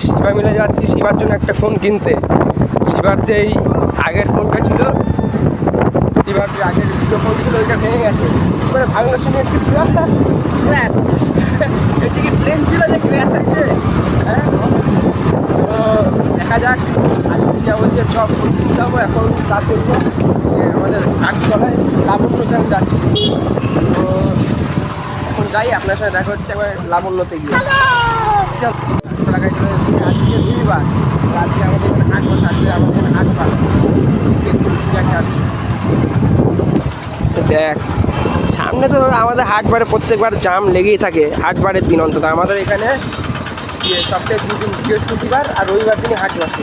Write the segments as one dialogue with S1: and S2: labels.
S1: শিবা মিলে যাচ্ছি শিবার জন্য একটা ফোন কিনতে। শিবার যেই আগের ফোনটা ছিল, শিবার যে আগের দ্বিতীয় ফোন ছিল ওইটা ভেঙে গেছে। মানে ভাঙার সময় একটু শিবা এটি কি প্লেন ছিল যে ক্র্যাশ হয়েছে? হ্যাঁ, তো দেখা যাক। আজ শিবা বলছে সব ফোন কিনতে যাবো। এখন কাজ করবো যে আমাদের আগতলায় লাবণ্যতে যাচ্ছি। তো এখন যাই, আপনার সাথে দেখা হচ্ছে একবার লাবণ্যতে গিয়ে। এলাকায় চলে এসেছি। আজকে রবিবার, আজকে আমাদের এখানে হাট বসে, আসবে আমাদের এখানে হাট বার আছে। দেখ সামনে তো আমাদের হাটবারে প্রত্যেকবার জাম লেগেই থাকে। হাটবারের দিন অন্তত আমাদের এখানে সপ্তাহে দুদিন, বৃহস্পতিবার আর রবিবার দিনই হাট বসে।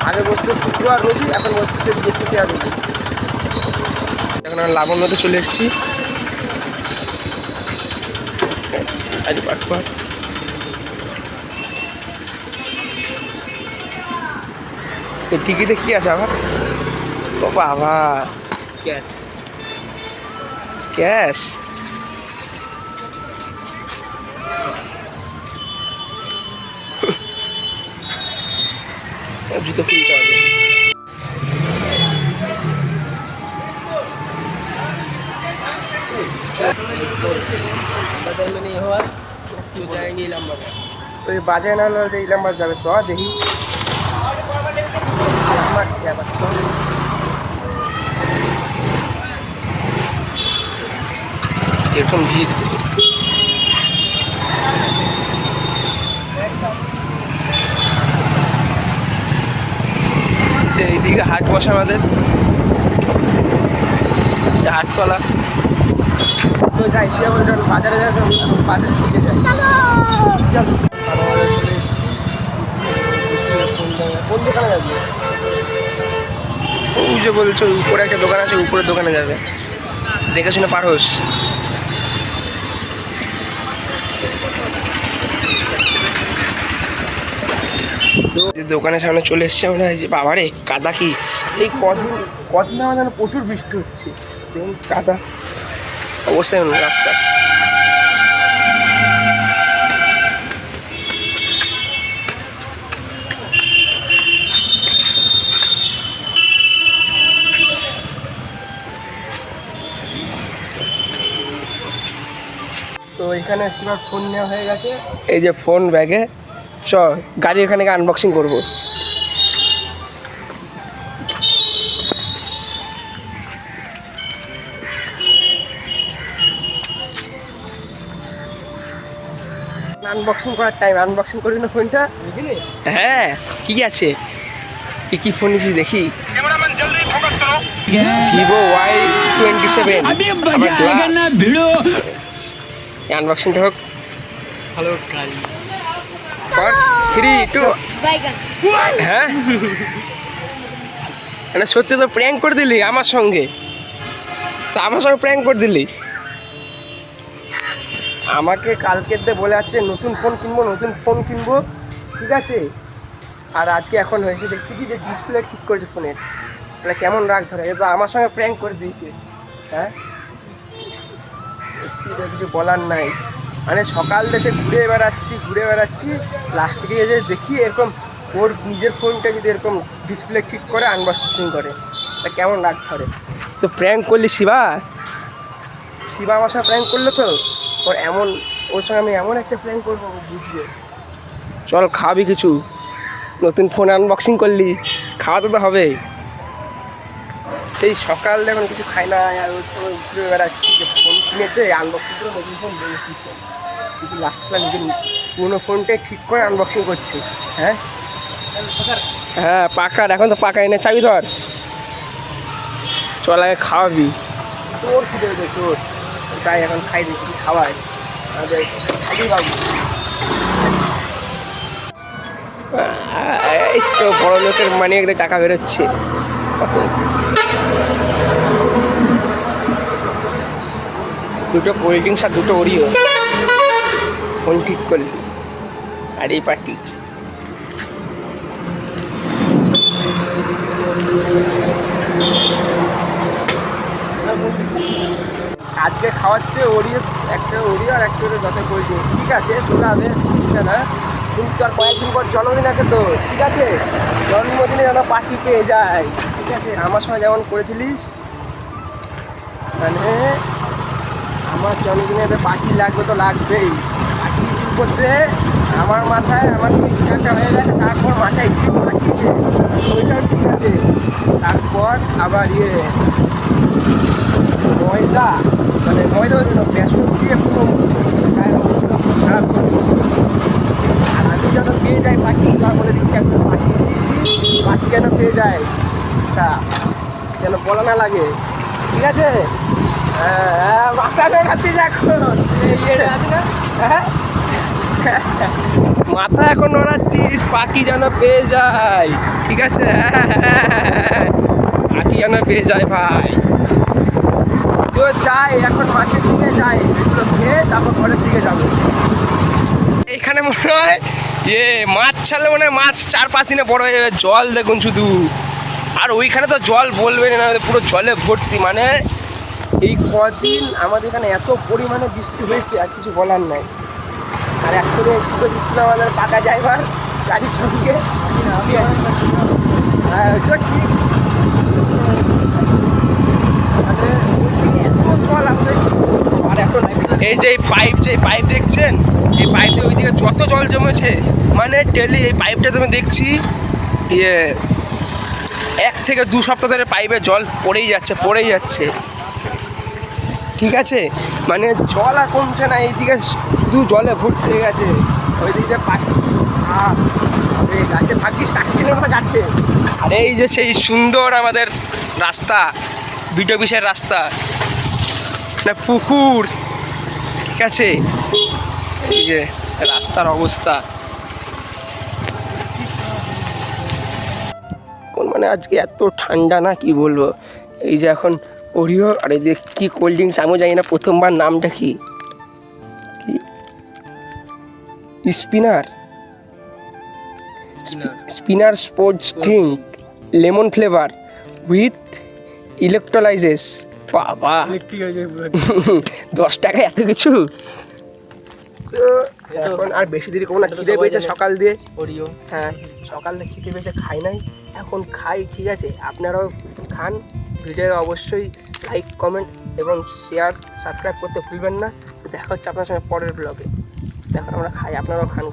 S1: আগে বসতো শুক্রবার রবি, এখন বসছে বৃহস্পতিবার রবি। এখন আমরা লাবণ্যতে চলে এসেছি। আজ পাটপাট টিকিটে কি আছে আবার? ও বাবা, ক্যাশ ক্যাশ। জুতো খুলতে হবে। বাজার में नहीं हुआ तो जाएंगे इलाहाबाद। तो ये बाजार ना लो इलाहाबाद যাবে তো দেখি আমার কি আবার তো এরকম ভিড়। এইদিকে হাট বসে আমাদের, হাটতলা। তো যাই, সে বলে যখন বাজারে যাবে বাজারের দিকে যাই। চলে এসেছি। কোন দোকানে যাবি? ওই যে বলছো উপরে একটা দোকান আছে, উপরের দোকানে যাবে। দেখে শুনে পার হোস। দোকানের সামনে চলে এসছি আমরা। এই যে বাবারে কাদা, কি এই কদিন আমার যেন প্রচুর বৃষ্টি হচ্ছে। দেখুন কাদা অবশ্যই রাস্তা। তো এখানে শিবার ফোন নেওয়া হয়ে গেছে। এই যে ফোন ব্যাগে। চ গাড়ি এখানে আনবক্সিং করবো। আনবক্সিং করার টাইম, আনবক্সিং করি না ফোনটা। হ্যাঁ, কি আছে? কি ফোন নিয়েছিস দেখি। Vivo Y27। আনবক্সিংটা হোক। হ্যালো 3 2 হ্যাঁ, মানে সত্যি তো প্র্যাঙ্ক করে দিলি আমার সঙ্গে। তো আমার সঙ্গে প্র্যাঙ্ক করে দিলি। আমাকে কালকের দিয়ে বলে আসছে নতুন ফোন কিনবো, নতুন ফোন কিনবো, ঠিক আছে। আর আজকে এখন হয়েছে দেখছি কি যে ডিসপ্লে ঠিক করেছে ফোনের। এটা কেমন রাগ ধরে, এটা আমার সঙ্গে প্র্যাঙ্ক করে দিয়েছে। হ্যাঁ, কিছু বলার নাই। মানে সকাল দেশে ঘুরে বেড়াচ্ছি লাস্টে গিয়ে যে দেখি এরকম ওর নিজের ফোনটা যদি এরকম ডিসপ্লে ঠিক করে আনবক্সিং করে, তা কেমন রাগ ধরে। তো প্র্যাঙ্ক করলি শিবা আমার সঙ্গে প্র্যাঙ্ক করলো। তো ওর সঙ্গে আমি এমন একটা প্ল্যান করবো বুঝবে। চল খাবি কিছু, নতুন ফোন আনবক্সিং করলি, খাওয়াতে তো হবে। সেই সকাল এখন কিছু খাই না, আর ওর সঙ্গে ঘুরে বেড়াচ্ছি যে ফোন কিনেছে আনবক্সিং করে নতুন ফোন বেরিয়েছি। কিন্তু লাস্টটা নিজের পুরোনো ফোনটাই ঠিক করে আনবক্সিং করছে। হ্যাঁ হ্যাঁ, পাকার এখন তো পাকা এনে চাবি ধর। চল আগে খাওয়াবি, তোর খিদে দেবে তোর। তাই এখন খাই দেখি খাওয়াই। এই তো বড় লোকের মানে একদম টাকা বেরোচ্ছে। দুটো কোল্ড ড্রিঙ্কস আর দুটো ওরিও ফোন ঠিক করলি। আর এই পার্টি আজকে খাওয়াচ্ছে ওরিও, একটা ওরিও আর একটা করে দশে কোল্ড ড্রিঙ্কস। ঠিক আছে তোরা হবে না, কিন্তু আর কয়েকদিন পর জন্মদিন আছে তো, ঠিক আছে জন্মদিনে যেন পার্টি পেয়ে যায়, ঠিক আছে আমার সময় যেমন করেছিলিস। মানে আমার জন্মদিনে পার্টি লাগবে তো লাগবেই। পার্টি কিছু করতে আমার মাথায় আমার একটা হয়ে গেছে, তারপর মাথায় ইচ্ছে পাঠিয়েছে, ওইটাও ঠিক আছে। তারপর আবার ময়দা, মানে ময়দা বেসন দিয়ে পুরো খারাপ করে। আর আমি যেন পেয়ে যাই পাখি, তার বলে দিচ্ছি একটা পাখি দিয়েছি, পাখি যেন পেয়ে যায়, তা যেন বলা না লাগে, ঠিক আছে। হ্যাঁ মাথা খাচ্ছিস এখন, হ্যাঁ মাথা এখন নড়াচ্ছিস, পাখি যেন পেয়ে যায়, ঠিক আছে। পাখি যেন পেয়ে যায় ভাই, তো চাই এখন মাঠের দিকে যাই, এগুলো খেয়ে তারপর ঘরের দিকে যাবো। এখানে মনে হয় মাছ ছাড়লে মনে হয় মাছ 4-5 দিনে বড় হয়ে যাবে। জল দেখুন শুধু, আর ওইখানে তো জল বলবে না, পুরো জলে ভর্তি। মানে এই কদিন আমাদের এখানে এত পরিমাণে বৃষ্টি হয়েছে আর কিছু বলার নাই। আর একসাথে দুটো দিচ্ছিল আমাদের পাকা ড্রাইভার গাড়ির সঙ্গে, ঠিক এই যে পাইপ দেখছেন, এই পাইপে ওইদিকে যত জল জমেছে, মানে ডেলি এই পাইপটা তুমি দেখছি 1 থেকে 2 সপ্তাহ ধরে পাইপে জল পড়েই যাচ্ছে, ঠিক আছে। মানে জল আর কমছে না, এইদিকে শুধু জলে ভর্তি হয়ে গেছে। ওই দিকে পাখি গাছে ভাগ্যিস কাটতে নেই গাছে। আর এই যে সেই সুন্দর আমাদের রাস্তা, বিট অফিসের রাস্তা না পুকুর, ঠিক আছে। এই যে রাস্তার অবস্থা, মানে আজকে এত ঠান্ডা না কি বলবো। এই যে এখন ওরিও, আর এই যে কি কোল্ড ড্রিঙ্কস আমিও জানি না প্রথমবার নামটা কি spinner sports drink lemon flavour with electrolytes. বাবা 10 টাকায় এত কিছু। এখন আর বেশি দেরি করবো না, খিদে পেয়েছে সকাল দিয়ে ওরিও, হ্যাঁ সকাল দিয়ে খিদে পেয়েছে, খাই নাই, এখন খাই, ঠিক আছে। আপনারাও খান, ভিডিও অবশ্যই লাইক কমেন্ট এবং শেয়ার সাবস্ক্রাইব করতে ভুলবেন না। দেখা হচ্ছে আপনার সঙ্গে পরের ব্লগে। দেখুন আমরা খাই, আপনারাও খান।